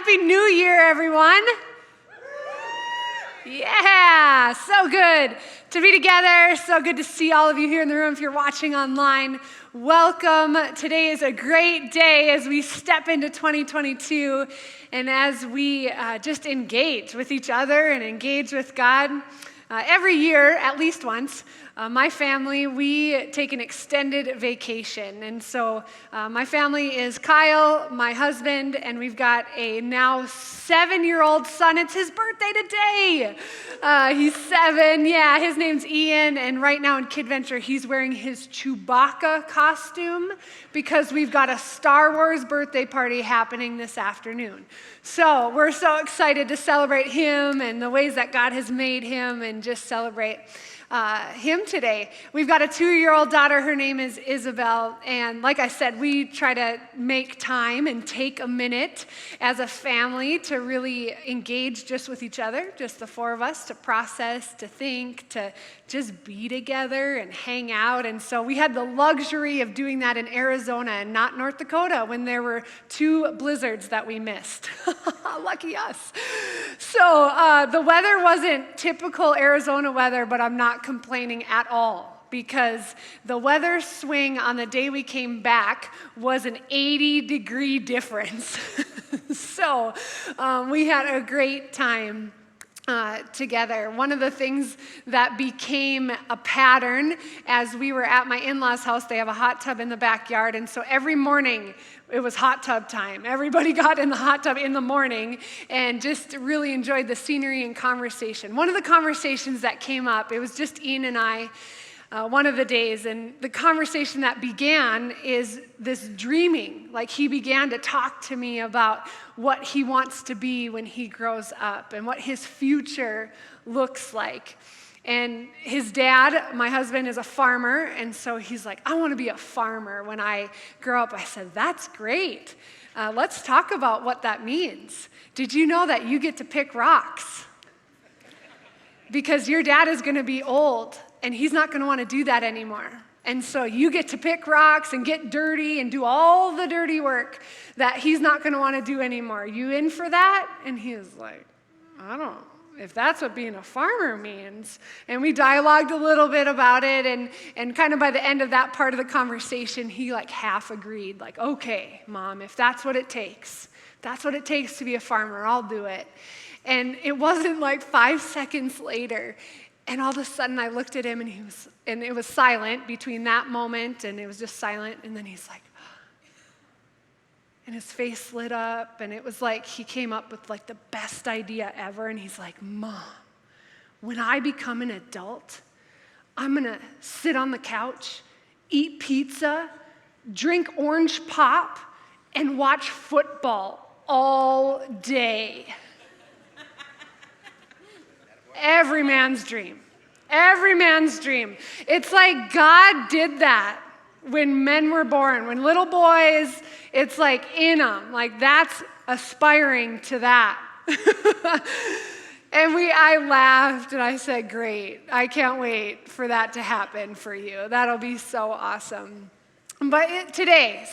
Happy New Year, everyone. Yeah, so good to be together. So good to see all of you here in the room. If you're watching online, welcome. Today is a great day as we step into 2022 and as we just engage with each other and engage with God. Every year, at least once, my family, we take an extended vacation. And so my family is Kyle, my husband, and we've got a now 7-year-old son. It's his birthday today. He's 7. Yeah, his name's Ian. And right now in KidVenture, he's wearing his Chewbacca costume because we've got a Star Wars birthday party happening this afternoon. So we're so excited to celebrate him and the ways that God has made him and just celebrate him today. We've got a 2-year-old daughter. Her name is Isabel. And like I said, we try to make time and take a minute as a family to really engage just with each other, just the four of us, to process, to think, to just be together and hang out. And so we had the luxury of doing that in Arizona and not North Dakota when there were 2 blizzards that we missed. Lucky us. So the weather wasn't typical Arizona weather, but I'm not complaining at all because the weather swing on the day we came back was an 80-degree difference. So we had a great time together. One of the things that became a pattern as we were at my in-laws' house, they have a hot tub in the backyard, and so every morning it was hot tub time. Everybody got in the hot tub in the morning and just really enjoyed the scenery and conversation. One of the conversations that came up, it was just Ian and I, one of the days, and the conversation that began is this dreaming. Like he began to talk to me about what he wants to be when he grows up and what his future looks like. And his dad, my husband, is a farmer, and so he's like, I want to be a farmer when I grow up. I said, that's great. Let's talk about what that means. Did you know that you get to pick rocks? Because your dad is going to be old, and he's not going to want to do that anymore. And so you get to pick rocks and get dirty and do all the dirty work that he's not going to want to do anymore. You in for that? And he was like, I don't know if that's what being a farmer means. And we dialogued a little bit about it, and kind of by the end of that part of the conversation, he like half agreed, like, okay, Mom, if that's what it takes to be a farmer, I'll do it. And it wasn't like 5 seconds later, and all of a sudden I looked at him and it was silent between that moment, and it was just silent, and then he's like, and his face lit up, and it was like he came up with like the best idea ever, and he's like, Mom, when I become an adult, I'm gonna sit on the couch, eat pizza, drink orange pop, and watch football all day. Every man's dream. Every man's dream. It's like God did that when men were born. When little boys, it's like in them. Like that's aspiring to that. And I laughed and I said, great. I can't wait for that to happen for you. That'll be so awesome. But today,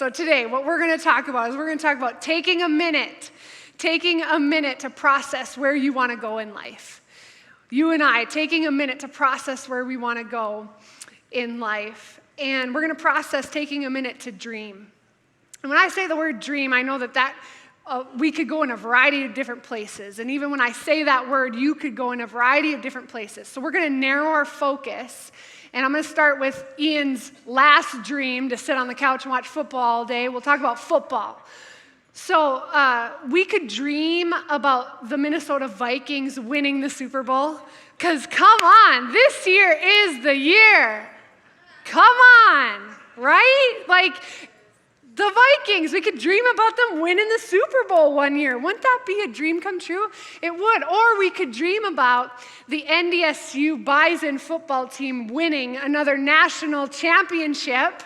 what we're going to talk about is we're going to talk about taking a minute to process where you want to go in life. You and I taking a minute to process where we want to go in life. And we're going to process taking a minute to dream. And when I say the word dream, I know that we could go in a variety of different places. And even when I say that word, you could go in a variety of different places. So we're going to narrow our focus. And I'm going to start with Ian's last dream, to sit on the couch and watch football all day. We'll talk about football. So we could dream about the Minnesota Vikings winning the Super Bowl. Because come on, this year is the year. Come on, right? Like the Vikings, we could dream about them winning the Super Bowl one year. Wouldn't that be a dream come true? It would. Or we could dream about the NDSU Bison football team winning another national championship.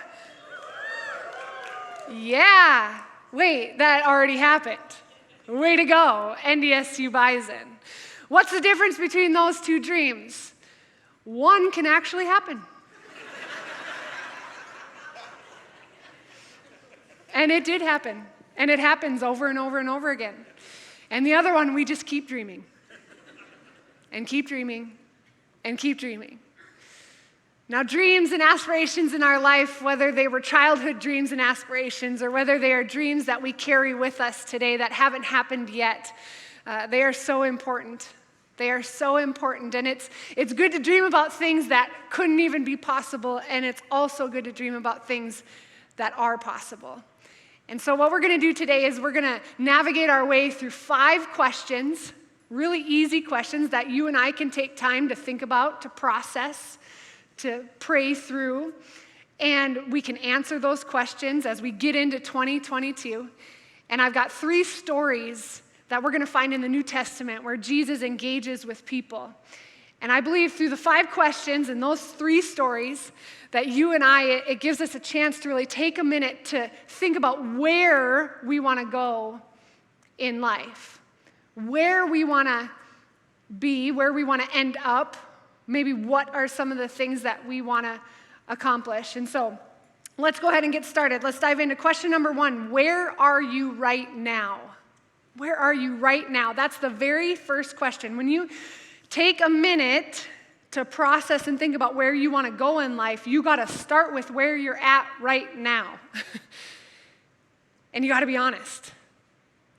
Yeah. Wait, that already happened. Way to go, NDSU Bison. What's the difference between those two dreams? One can actually happen. And it did happen. And it happens over and over and over again. And the other one, we just keep dreaming and keep dreaming and keep dreaming. Now, dreams and aspirations in our life, whether they were childhood dreams and aspirations or whether they are dreams that we carry with us today that haven't happened yet, they are so important. They are so important. And it's good to dream about things that couldn't even be possible, and it's also good to dream about things that are possible. And so what we're going to do today is we're going to navigate our way through 5 questions, really easy questions that you and I can take time to think about, to process, to pray through, and we can answer those questions as we get into 2022. And I've got 3 stories that we're going to find in the New Testament where Jesus engages with people. And I believe through the 5 questions and those 3 stories that you and I, it gives us a chance to really take a minute to think about where we want to go in life, where we want to be, where we want to end up. Maybe what are some of the things that we want to accomplish? And so let's go ahead and get started. Let's dive into question number 1. Where are you right now? Where are you right now? That's the very first question. When you take a minute to process and think about where you want to go in life, you got to start with where you're at right now. And you got to be honest.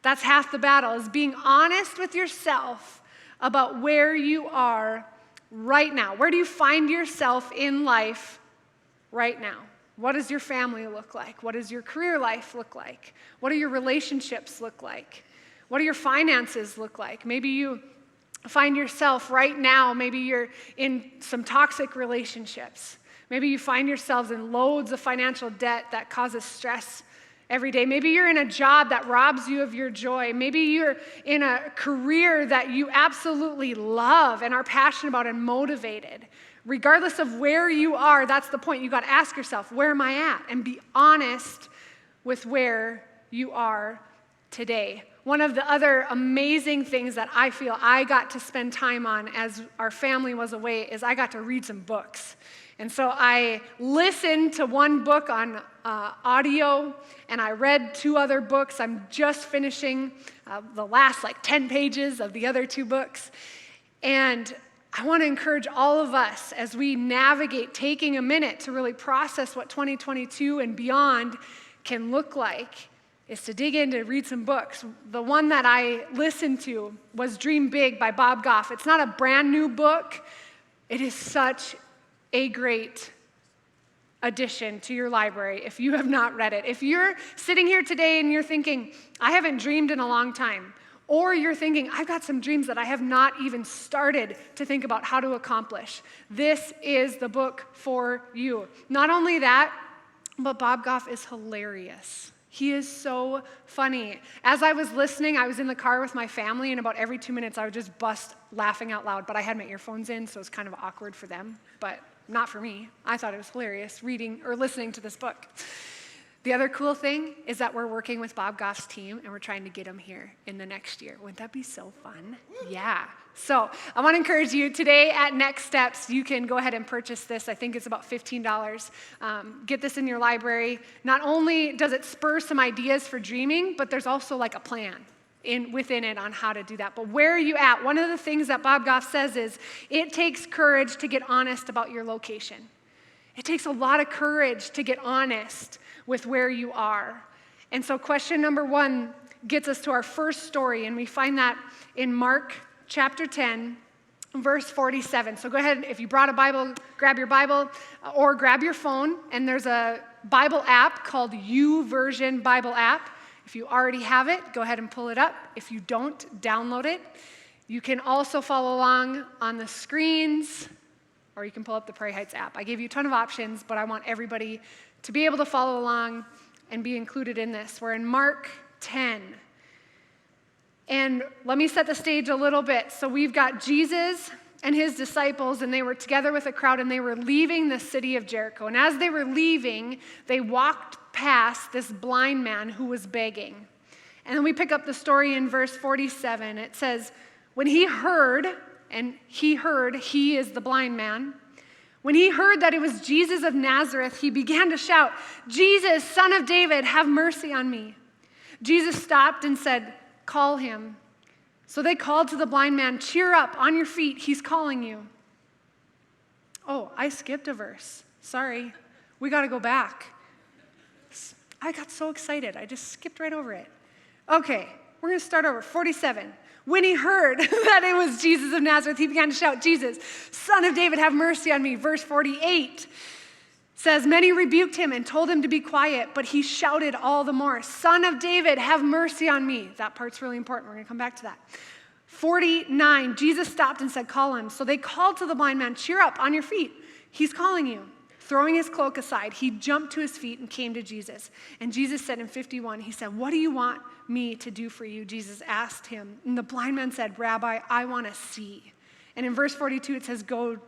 That's half the battle, is being honest with yourself about where you are right now. Where do you find yourself in life right now? What does your family look like? What does your career life look like? What do your relationships look like? What do your finances look like? Maybe you find yourself right now, maybe you're in some toxic relationships. Maybe you find yourselves in loads of financial debt that causes stress every day. Maybe you're in a job that robs you of your joy. Maybe you're in a career that you absolutely love and are passionate about and motivated. Regardless of where you are, that's the point. You got to ask yourself, where am I at? And be honest with where you are today. One of the other amazing things that I feel I got to spend time on as our family was away is I got to read some books. And so I listened to one book on audio, and I read 2 other books. I'm just finishing the last 10 pages of the other 2 books. And I want to encourage all of us as we navigate, taking a minute to really process what 2022 and beyond can look like, is to dig in to read some books. The one that I listened to was Dream Big by Bob Goff. It's not a brand new book. It is such a great addition to your library if you have not read it. If you're sitting here today and you're thinking, I haven't dreamed in a long time, or you're thinking, I've got some dreams that I have not even started to think about how to accomplish, this is the book for you. Not only that, but Bob Goff is hilarious. He is so funny. As I was listening, I was in the car with my family, and about every 2 minutes, I would just bust laughing out loud. But I had my earphones in, so it was kind of awkward for them, but not for me. I thought it was hilarious reading or listening to this book. The other cool thing is that we're working with Bob Goff's team, and we're trying to get him here in the next year. Wouldn't that be so fun? Yeah. So I want to encourage you today at Next Steps, you can go ahead and purchase this. I think it's about $15. Get this in your library. Not only does it spur some ideas for dreaming, but there's also a plan within it on how to do that. But where are you at? One of the things that Bob Goff says is it takes courage to get honest about your location. It takes a lot of courage to get honest with where you are. And so question number 1 gets us to our first story, and we find that in Mark chapter 10, verse 47. So go ahead, if you brought a Bible, grab your Bible or grab your phone, and there's a Bible app called YouVersion Bible app. If you already have it, go ahead and pull it up. If you don't, download it. You can also follow along on the screens, or you can pull up the Prairie Heights app. I gave you a ton of options, but I want everybody to be able to follow along and be included in this. We're in Mark 10. And let me set the stage a little bit. So we've got Jesus and his disciples, and they were together with a crowd, and they were leaving the city of Jericho. And as they were leaving, they walked past this blind man who was begging. And then we pick up the story in verse 47. It says, when he heard, he is the blind man, when he heard that it was Jesus of Nazareth, he began to shout, Jesus, Son of David, have mercy on me. Jesus stopped and said, call him. So they called to the blind man, "Cheer up, on your feet, he's calling you." Oh, I skipped a verse. Sorry. We got to go back. I got so excited. I just skipped right over it. Okay, we're going to start over. 47. When he heard that it was Jesus of Nazareth, he began to shout, "Jesus, Son of David, have mercy on me." Verse 48 says, many rebuked him and told him to be quiet, but he shouted all the more, "Son of David, have mercy on me." That part's really important. We're going to come back to that. 49, Jesus stopped and said, "Call him." So they called to the blind man, "Cheer up, on your feet. He's calling you." Throwing his cloak aside, he jumped to his feet and came to Jesus. And Jesus said in 51, he said, "What do you want me to do for you?" Jesus asked him. And the blind man said, "Rabbi, I want to see." And in verse 42, it says, "Go,"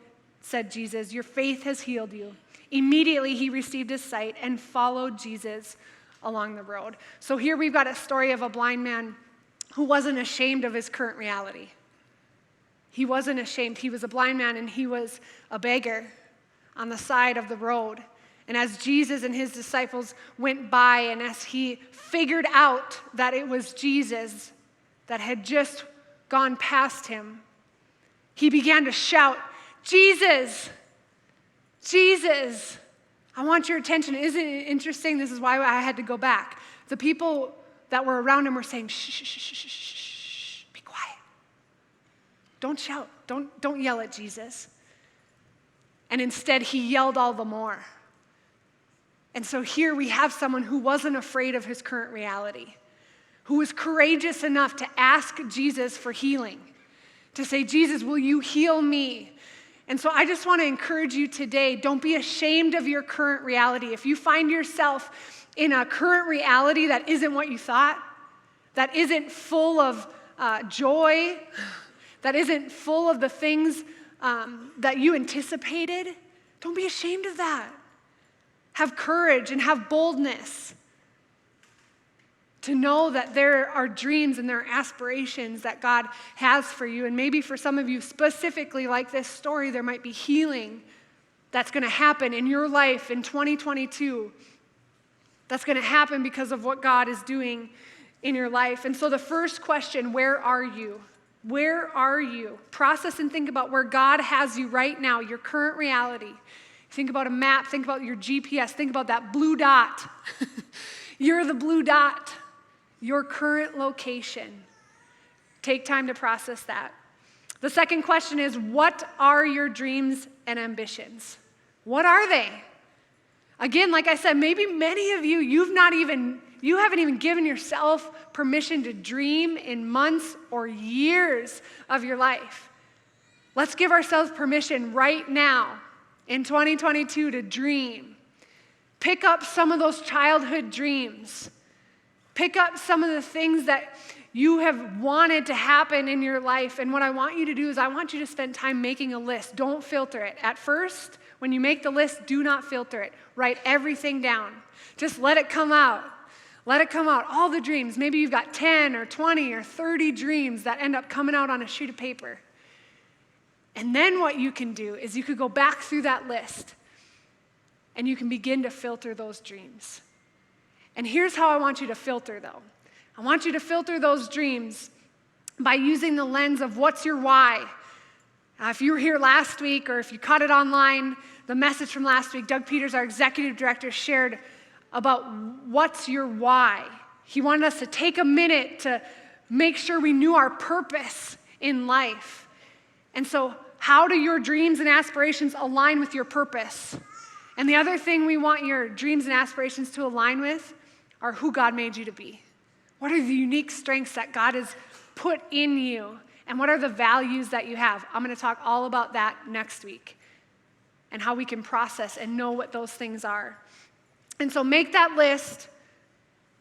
said Jesus, "your faith has healed you." Immediately he received his sight and followed Jesus along the road. So here we've got a story of a blind man who wasn't ashamed of his current reality. He wasn't ashamed. He was a blind man and he was a beggar on the side of the road. And as Jesus and his disciples went by and as he figured out that it was Jesus that had just gone past him, he began to shout, "Jesus, Jesus, I want your attention." Isn't it interesting? This is why I had to go back. The people that were around him were saying, "Shh, shh, shh, shh, shh, shh, be quiet. Don't shout. Don't yell at Jesus." And instead, he yelled all the more. And so here we have someone who wasn't afraid of his current reality, who was courageous enough to ask Jesus for healing, to say, "Jesus, will you heal me?" And so I just want to encourage you today, don't be ashamed of your current reality. If you find yourself in a current reality that isn't what you thought, that isn't full of joy, that isn't full of the things that you anticipated, don't be ashamed of that. Have courage and have boldness to know that there are dreams and there are aspirations that God has for you. And maybe for some of you specifically, like this story, there might be healing that's going to happen in your life in 2022. That's going to happen because of what God is doing in your life. And so the first question, where are you? Where are you? Process and think about where God has you right now, your current reality. Think about a map, think about your GPS, think about that blue dot. You're the blue dot, your current location. Take time to process that. The second question is, what are your dreams and ambitions? What are they? Again, like I said, maybe many of you, you haven't even given yourself permission to dream in months or years of your life. Let's give ourselves permission right now in 2022 to dream. Pick up some of those childhood dreams. Pick up some of the things that you have wanted to happen in your life. And what I want you to do is I want you to spend time making a list. Don't filter it. At first, when you make the list, do not filter it. Write everything down. Just let it come out. Let it come out. All the dreams. Maybe you've got 10 or 20 or 30 dreams that end up coming out on a sheet of paper. And then what you can do is you could go back through that list and you can begin to filter those dreams. And here's how I want you to filter, though. I want you to filter those dreams by using the lens of what's your why. If you were here last week or if you caught it online, the message from last week, Doug Peters, our executive director, shared about what's your why. He wanted us to take a minute to make sure we knew our purpose in life. And so how do your dreams and aspirations align with your purpose? And the other thing we want your dreams and aspirations to align with are who God made you to be. What are the unique strengths that God has put in you? And what are the values that you have? I'm going to talk all about that next week and how we can process and know what those things are. And so make that list.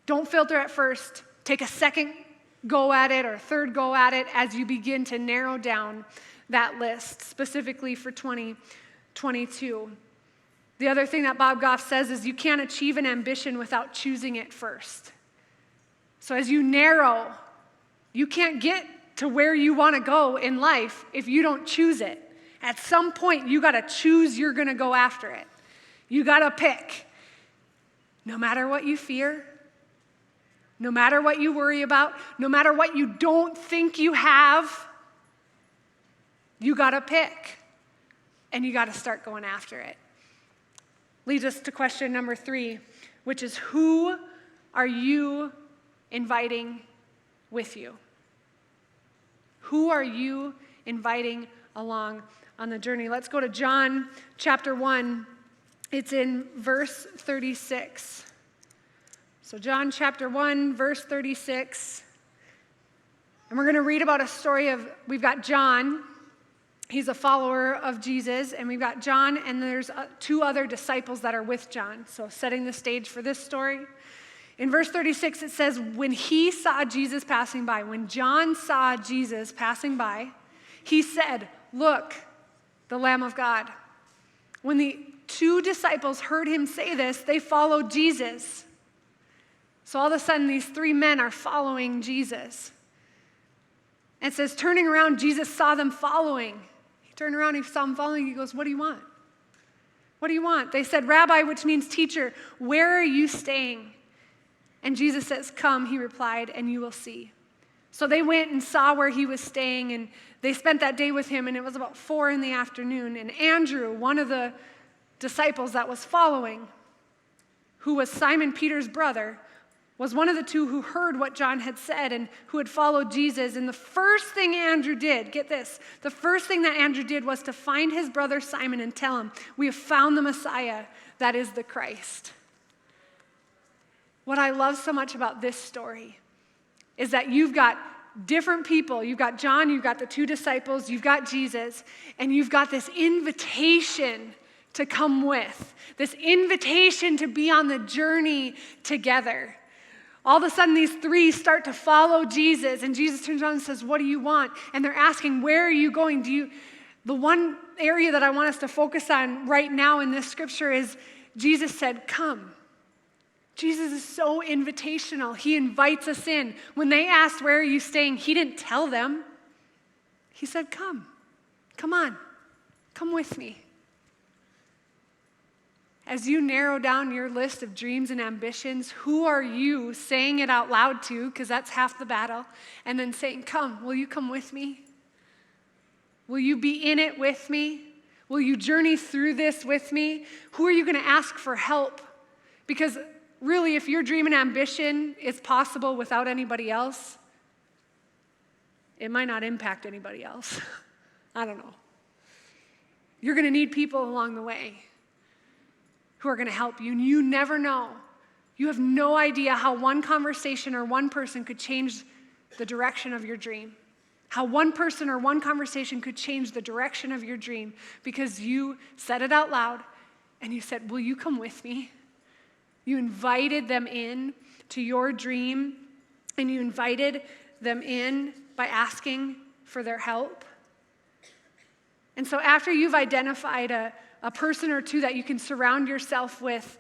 Don't filter at first. Take a second go at it or a third go at it as you begin to narrow down that list, specifically for 2022. The other thing that Bob Goff says is you can't achieve an ambition without choosing it first. So as you narrow, you can't get to where you want to go in life if you don't choose it. At some point, you got to choose you're going to go after it. You got to pick. No matter what you fear, No matter what you worry about, no matter what you don't think you have, you got to pick, and you got to start going after it. Leads us to question number 3, which is, who are you inviting with you? Who are you inviting along on the journey? Let's go to John chapter 1. It's in verse 36. So John chapter 1, verse 36. And we're going to read about a story of, we've got John. He's a follower of Jesus. And we've got John, and there's 2 other disciples that are with John. So setting the stage for this story. In verse 36, it says, when he saw Jesus passing by, when John saw Jesus passing by, he said, "Look, the Lamb of God." When the 2 disciples heard him say this, they followed Jesus. So all of a sudden, these 3 men are following Jesus. And it says, turning around, Jesus saw them following. He turned around, he saw them following. He goes, "What do you want? What do you want?" They said, "Rabbi," which means teacher, "where are you staying?" And Jesus says, "Come," he replied, "and you will see." So they went and saw where he was staying, and they spent that day with him, and it was about 4 in the afternoon. And Andrew, one of the disciples that was following, who was Simon Peter's brother, was one of the 2 who heard what John had said and who had followed Jesus. And the first thing Andrew did, get this, the first thing that Andrew did was to find his brother Simon and tell him, "We have found the Messiah, that is the Christ." What I love so much about this story is that you've got different people. You've got John, you've got the 2 disciples, you've got Jesus, and you've got this invitation to come with, this invitation to be on the journey together. All of a sudden, these 3 start to follow Jesus, and Jesus turns around and says, "What do you want?" And they're asking, "Where are you going?" The one area that I want us to focus on right now in this scripture is Jesus said, "Come." Jesus is so invitational. He invites us in. When they asked, "Where are you staying?" he didn't tell them. He said, "Come. Come on. Come with me." As you narrow down your list of dreams and ambitions, who are you saying it out loud to, because that's half the battle, and then saying, "Come, will you come with me? Will you be in it with me? Will you journey through this with me?" Who are you going to ask for help? Because really, if your dream and ambition is possible without anybody else, it might not impact anybody else. I don't know. You're going to need people along the way who are going to help you, and you never know. You have no idea how one conversation or one person could change the direction of your dream. How one person or one conversation could change the direction of your dream because you said it out loud and you said, "Will you come with me?" You invited them in to your dream, and you invited them in by asking for their help. And so after you've identified a person or 2 that you can surround yourself with,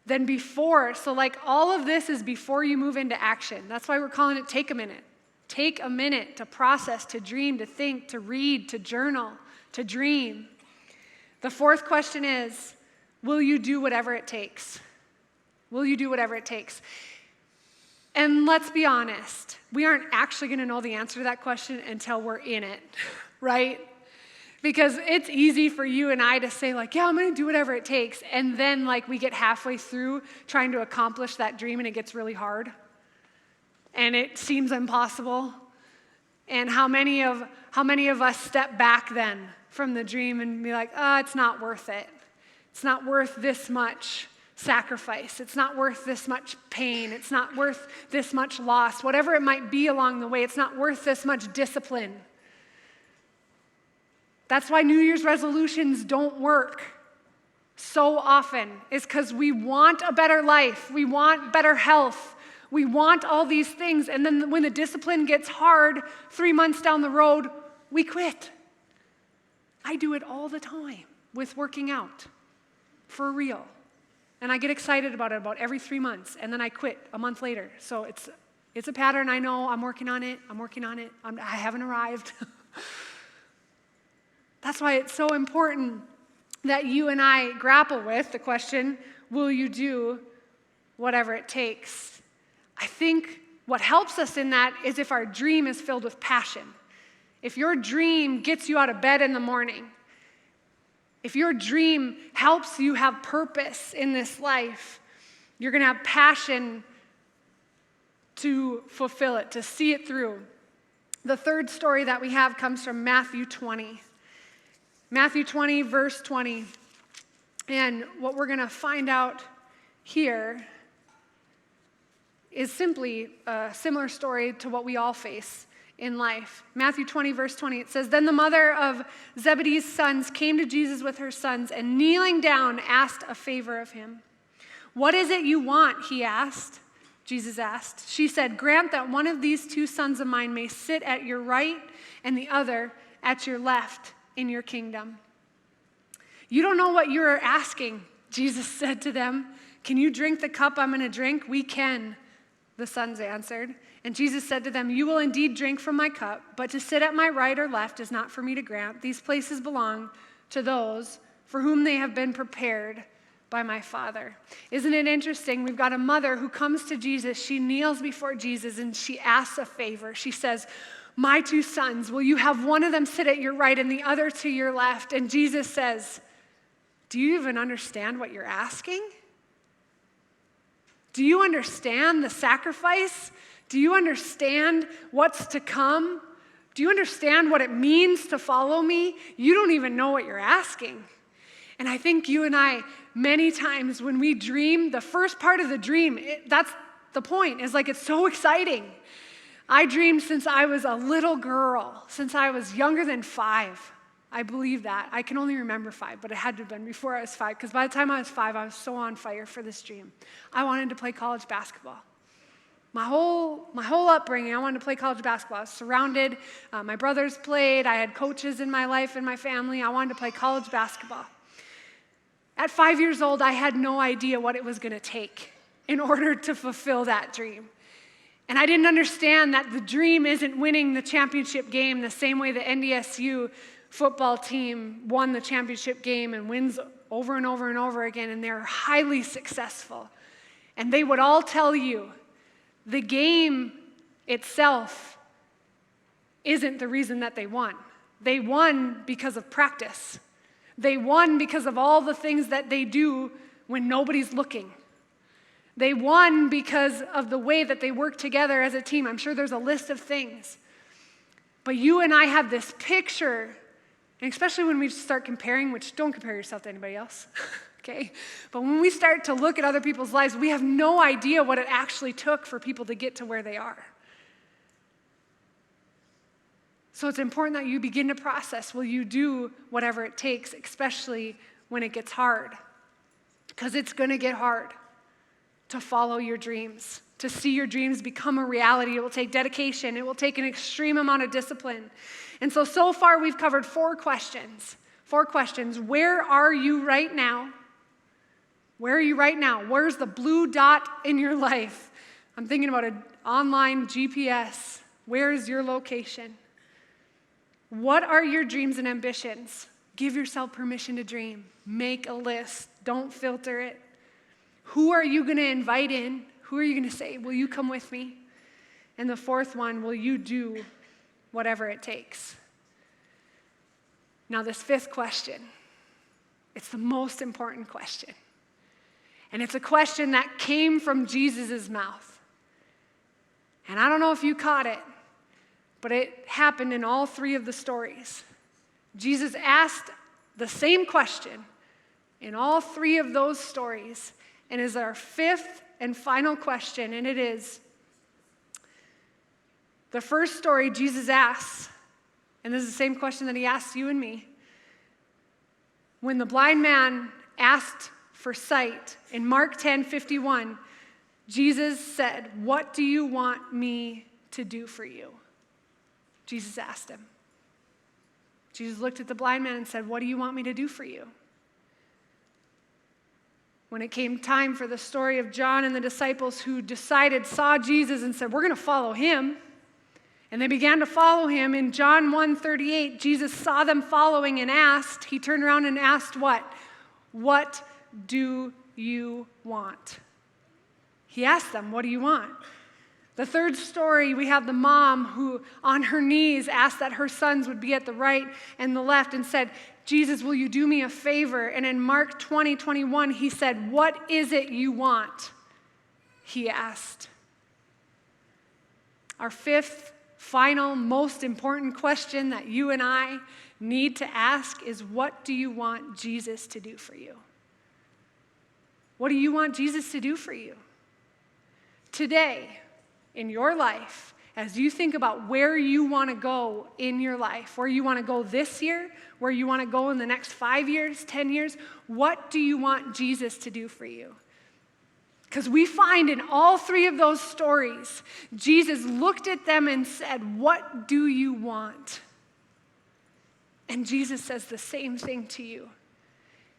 then so like all of this is before you move into action. That's why we're calling it Take a Minute. Take a minute to process, to dream, to think, to read, to journal, to dream. The 4th question is, will you do whatever it takes? Will you do whatever it takes? And let's be honest, we aren't actually going to know the answer to that question until we're in it, right? Because it's easy for you and I to say, like, "Yeah, I'm going to do whatever it takes." And then, like, we get halfway through trying to accomplish that dream and it gets really hard. And it seems impossible. And how many of us step back then from the dream and be like, "Oh, it's not worth it. It's not worth this much sacrifice. It's not worth this much pain. It's not worth this much loss." Whatever it might be along the way, it's not worth this much discipline. That's why New Year's resolutions don't work so often, is because we want a better life. We want better health. We want all these things. And then when the discipline gets hard 3 months down the road, we quit. I do it all the time with working out, for real. And I get excited about it about every 3 months, and then I quit a month later. So it's a pattern. I know. I'm working on it. I haven't arrived. That's why it's so important that you and I grapple with the question, will you do whatever it takes? I think what helps us in that is if our dream is filled with passion. If your dream gets you out of bed in the morning, if your dream helps you have purpose in this life, you're going to have passion to fulfill it, to see it through. The third story that we have comes from Matthew 20. Matthew 20, verse 20. And what we're going to find out here is simply a similar story to what we all face in life. Matthew 20, verse 20, it says, "Then the mother of Zebedee's sons came to Jesus with her sons, and kneeling down, asked a favor of him. 'What is it you want?' he asked." Jesus asked. She said, "Grant that one of these two sons of mine may sit at your right and the other at your left in your kingdom." "You don't know what you are asking," Jesus said to them. "Can you drink the cup I'm going to drink?" "We can," the sons answered. And Jesus said to them, "You will indeed drink from my cup, but to sit at my right or left is not for me to grant. These places belong to those for whom they have been prepared by my Father." Isn't it interesting? We've got a mother who comes to Jesus. She kneels before Jesus and she asks a favor. She says, "My two sons, will you have one of them sit at your right and the other to your left?" And Jesus says, "Do you even understand what you're asking? Do you understand the sacrifice? Do you understand what's to come? Do you understand what it means to follow me? You don't even know what you're asking." And I think you and I, many times when we dream, the first part of the dream, that's the point, is like it's so exciting. I dreamed since I was a little girl, since I was younger than 5. I believe that. I can only remember 5, but it had to have been before I was 5, because by the time I was 5, I was so on fire for this dream. I wanted to play college basketball. My whole upbringing, I wanted to play college basketball. I was surrounded. My brothers played. I had coaches in my life and my family. I wanted to play college basketball. At 5 years old, I had no idea what it was going to take in order to fulfill that dream. And I didn't understand that the dream isn't winning the championship game the same way the NDSU football team won the championship game and wins over and over and over again, and they're highly successful. And they would all tell you the game itself isn't the reason that they won. They won because of practice. They won because of all the things that they do when nobody's looking. They won because of the way that they work together as a team. I'm sure there's a list of things. But you and I have this picture, and especially when we start comparing, which don't compare yourself to anybody else, okay? But when we start to look at other people's lives, we have no idea what it actually took for people to get to where they are. So it's important that you begin to process, will you do whatever it takes, especially when it gets hard? Because it's going to get hard to follow your dreams, to see your dreams become a reality. It will take dedication. It will take an extreme amount of discipline. And so far we've covered 4 questions. 4 questions. Where are you right now? Where are you right now? Where's the blue dot in your life? I'm thinking about an online GPS. Where is your location? What are your dreams and ambitions? Give yourself permission to dream. Make a list. Don't filter it. Who are you going to invite in? Who are you going to say, will you come with me? And the 4th one, will you do whatever it takes? Now this 5th question, it's the most important question. And it's a question that came from Jesus' mouth. And I don't know if you caught it, but it happened in all 3 of the stories. Jesus asked the same question in all 3 of those stories, and is our 5th and final question, and it is, the first story Jesus asks, and this is the same question that he asks you and me. When the blind man asked for sight in Mark 10:51, Jesus said, "What do you want me to do for you?" Jesus asked him. Jesus looked at the blind man and said, "What do you want me to do for you?" When it came time for the story of John and the disciples who saw Jesus and said, "We're going to follow him." And they began to follow him. In John 1:38, Jesus saw them following and he turned around and asked what? "What do you want?" He asked them, "What do you want?" The third story, we have the mom who on her knees asked that her sons would be at the right and the left and said, Jesus, will you do me a favor? And in Mark 20:21, he said, what is it you want? He asked. Our fifth, final, most important question that you and I need to ask is, what do you want Jesus to do for you? What do you want Jesus to do for you? Today, in your life, as you think about where you want to go in your life, where you want to go this year, where you want to go in the next 5 years, 10 years, what do you want Jesus to do for you? Because we find in all three of those stories, Jesus looked at them and said, what do you want? And Jesus says the same thing to you.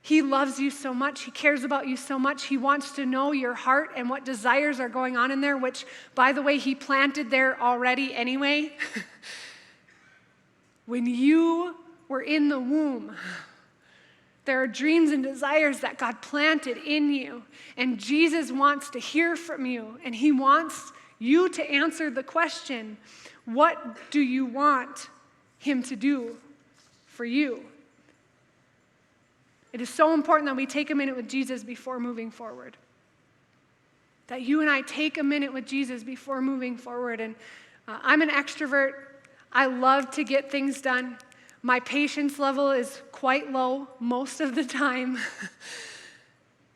He loves you so much. He cares about you so much. He wants to know your heart and what desires are going on in there, which, by the way, he planted there already anyway. When you were in the womb, there are dreams and desires that God planted in you. And Jesus wants to hear from you. And he wants you to answer the question, what do you want him to do for you? It is so important that we take a minute with Jesus before moving forward. That you and I take a minute with Jesus before moving forward. And I'm an extrovert. I love to get things done. My patience level is quite low most of the time.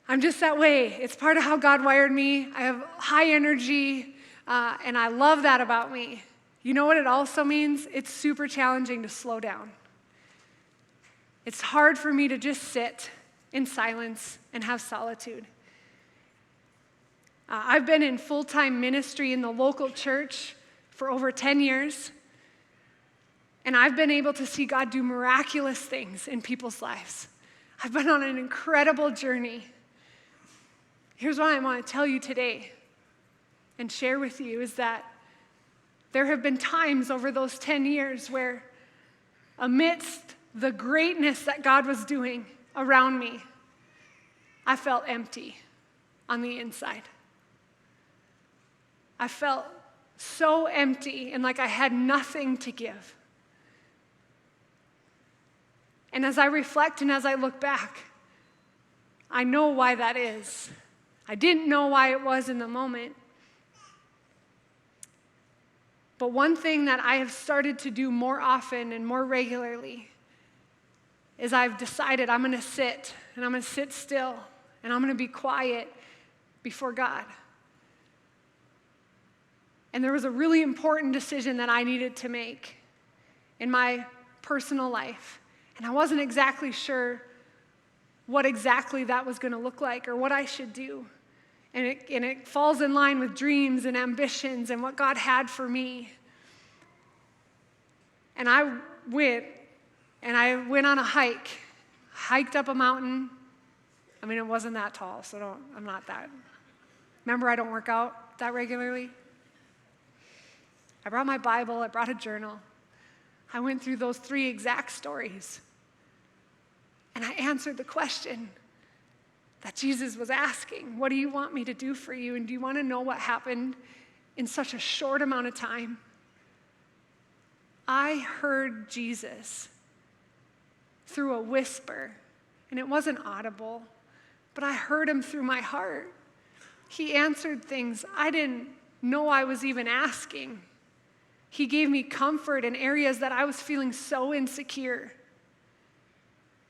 I'm just that way. It's part of how God wired me. I have high energy, and I love that about me. You know what it also means? It's super challenging to slow down. It's hard for me to just sit in silence and have solitude. I've been in full-time ministry in the local church for over 10 years, and I've been able to see God do miraculous things in people's lives. I've been on an incredible journey. Here's what I want to tell you today and share with you is that there have been times over those 10 years where amidst the greatness that God was doing around me, I felt empty on the inside. I felt so empty and like I had nothing to give. And as I reflect and as I look back, I know why that is. I didn't know why it was in the moment. But one thing that I have started to do more often and more regularly is I've decided I'm going to sit and I'm going to sit still and I'm going to be quiet before God. And there was a really important decision that I needed to make in my personal life. And I wasn't exactly sure what exactly that was going to look like or what I should do. And it falls in line with dreams and ambitions and what God had for me. And I went on a hike, hiked up a mountain. I mean, it wasn't that tall, so I'm not that. Remember, I don't work out that regularly. I brought my Bible, I brought a journal. I went through those 3 exact stories. And I answered the question that Jesus was asking. What do you want me to do for you? And do you want to know what happened in such a short amount of time? I heard Jesus through a whisper, and it wasn't audible, but I heard him through my heart. He answered things I didn't know I was even asking. He gave me comfort in areas that I was feeling so insecure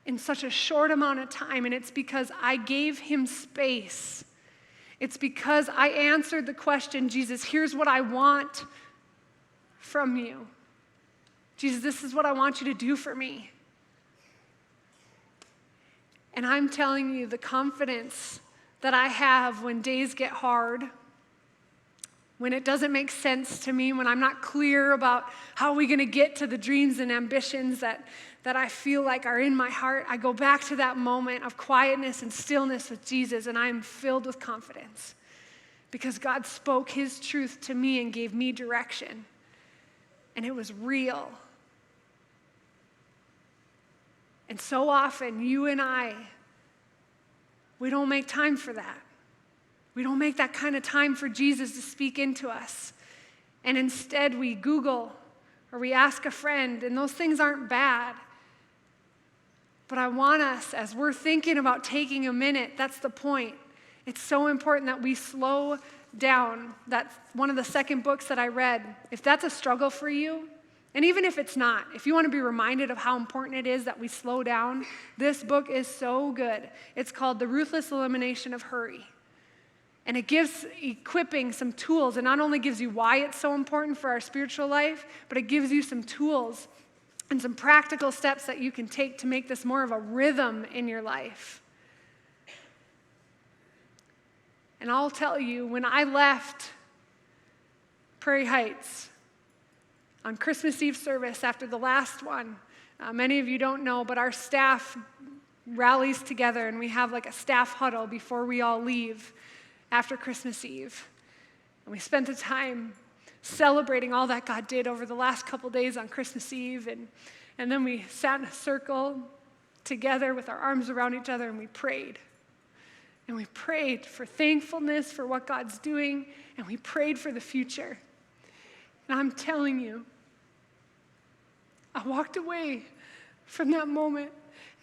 in such a short amount of time, and it's because I gave him space. It's because I answered the question, Jesus, here's what I want from you. Jesus, this is what I want you to do for me. And I'm telling you, the confidence that I have when days get hard, when it doesn't make sense to me, when I'm not clear about how we're going to get to the dreams and ambitions that I feel like are in my heart, I go back to that moment of quietness and stillness with Jesus, and I am filled with confidence because God spoke his truth to me and gave me direction, and it was real. And so often, you and I, we don't make time for that. We don't make that kind of time for Jesus to speak into us. And instead we Google or we ask a friend, and those things aren't bad. But I want us, as we're thinking about taking a minute, that's the point. It's so important that we slow down. That's one of the second books that I read. If that's a struggle for you, and even if it's not, if you want to be reminded of how important it is that we slow down, this book is so good. It's called The Ruthless Elimination of Hurry. And it gives equipping some tools. It not only gives you why it's so important for our spiritual life, but it gives you some tools and some practical steps that you can take to make this more of a rhythm in your life. And I'll tell you, when I left Prairie Heights on Christmas Eve service after the last one, many of you don't know, but our staff rallies together and we have like a staff huddle before we all leave after Christmas Eve. And we spent the time celebrating all that God did over the last couple days on Christmas Eve. And then we sat in a circle together with our arms around each other and we prayed. And we prayed for thankfulness for what God's doing, and we prayed for the future. And I'm telling you, I walked away from that moment,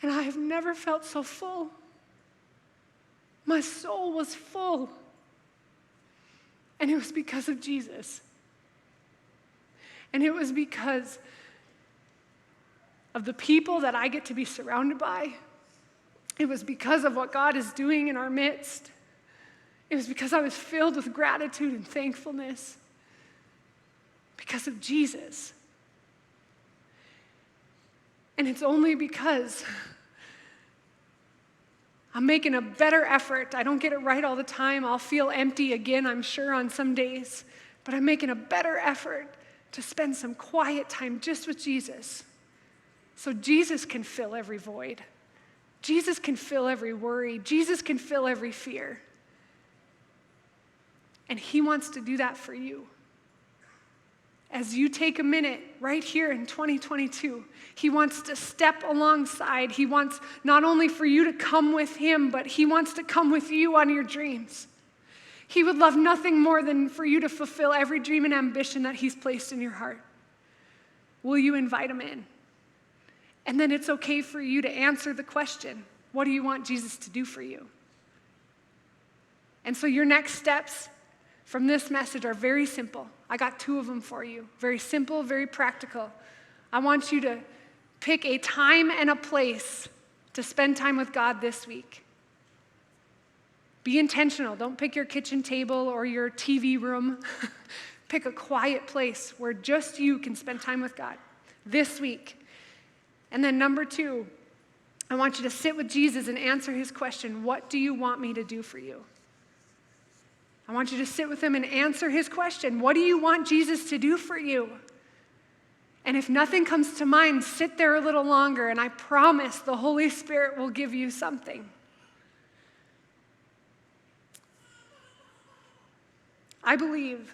and I have never felt so full. My soul was full. And it was because of Jesus. And it was because of the people that I get to be surrounded by. It was because of what God is doing in our midst. It was because I was filled with gratitude and thankfulness because of Jesus. And it's only because I'm making a better effort. I don't get it right all the time. I'll feel empty again, I'm sure, on some days. But I'm making a better effort to spend some quiet time just with Jesus so Jesus can fill every void. Jesus can fill every worry. Jesus can fill every fear. And he wants to do that for you. As you take a minute right here in 2022, he wants to step alongside. He wants not only for you to come with him, but he wants to come with you on your dreams. He would love nothing more than for you to fulfill every dream and ambition that he's placed in your heart. Will you invite him in? And then it's okay for you to answer the question, what do you want Jesus to do for you? And so your next steps from this message are very simple. I got 2 of them for you. Very simple, very practical. I want you to pick a time and a place to spend time with God this week. Be intentional. Don't pick your kitchen table or your TV room. Pick a quiet place where just you can spend time with God this week. And then number 2, I want you to sit with Jesus and answer his question, what do you want me to do for you? I want you to sit with him and answer his question, what do you want Jesus to do for you? And if nothing comes to mind, sit there a little longer, and I promise the Holy Spirit will give you something. I believe,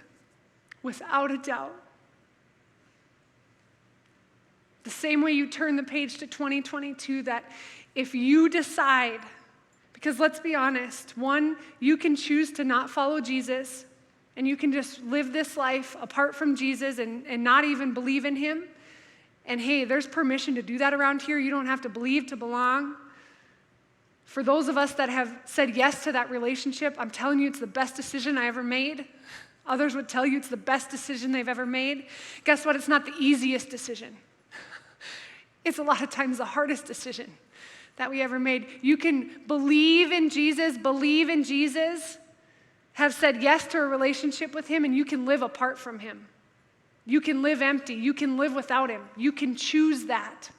without a doubt, the same way you turn the page to 2022, that if you decide, because let's be honest, 1, you can choose to not follow Jesus, and you can just live this life apart from Jesus and not even believe in him. And hey, there's permission to do that around here. You don't have to believe to belong. For those of us that have said yes to that relationship, I'm telling you it's the best decision I ever made. Others would tell you it's the best decision they've ever made. Guess what? It's not the easiest decision. It's a lot of times the hardest decision that we ever made. You can believe in Jesus, have said yes to a relationship with him, and you can live apart from him. You can live empty. You can live without him. You can choose that.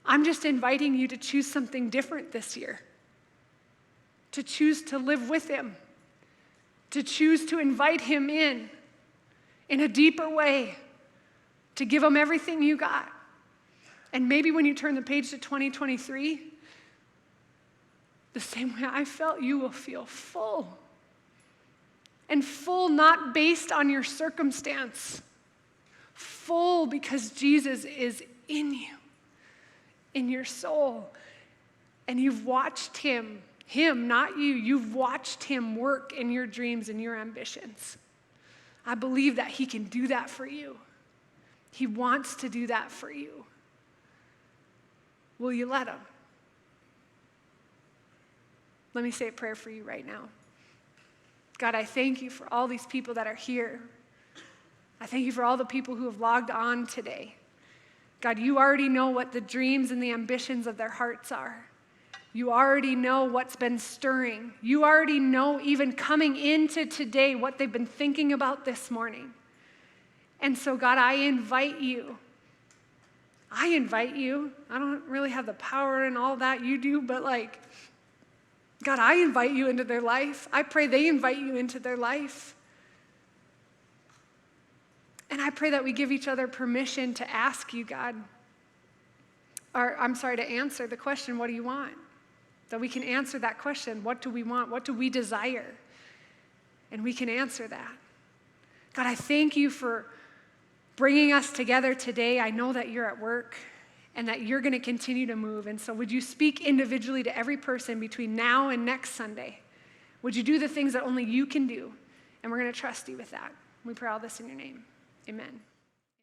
I'm just inviting you to choose something different this year. To choose to live with him. To choose to invite him in a deeper way. To give him everything you got. And maybe when you turn the page to 2023, the same way I felt, you will feel full. And full not based on your circumstance. Full because Jesus is in you, in your soul. And you've watched him, not you, you've watched him work in your dreams and your ambitions. I believe that he can do that for you. He wants to do that for you. Will you let him? Let me say a prayer for you right now. God, I thank you for all these people that are here. I thank you for all the people who have logged on today. God, you already know what the dreams and the ambitions of their hearts are. You already know what's been stirring. You already know, even coming into today, what they've been thinking about this morning. And so, God, I invite you. I don't really have the power and all that you do, but God, I invite you into their life. I pray they invite you into their life. And I pray that we give each other permission to ask you, God, to answer the question, what do you want? That we can answer that question, what do we want? What do we desire? And we can answer that. God, I thank you for bringing us together today. I know that you're at work and that you're going to continue to move. And so would you speak individually to every person between now and next Sunday? Would you do the things that only you can do? And we're going to trust you with that. We pray all this in your name. Amen.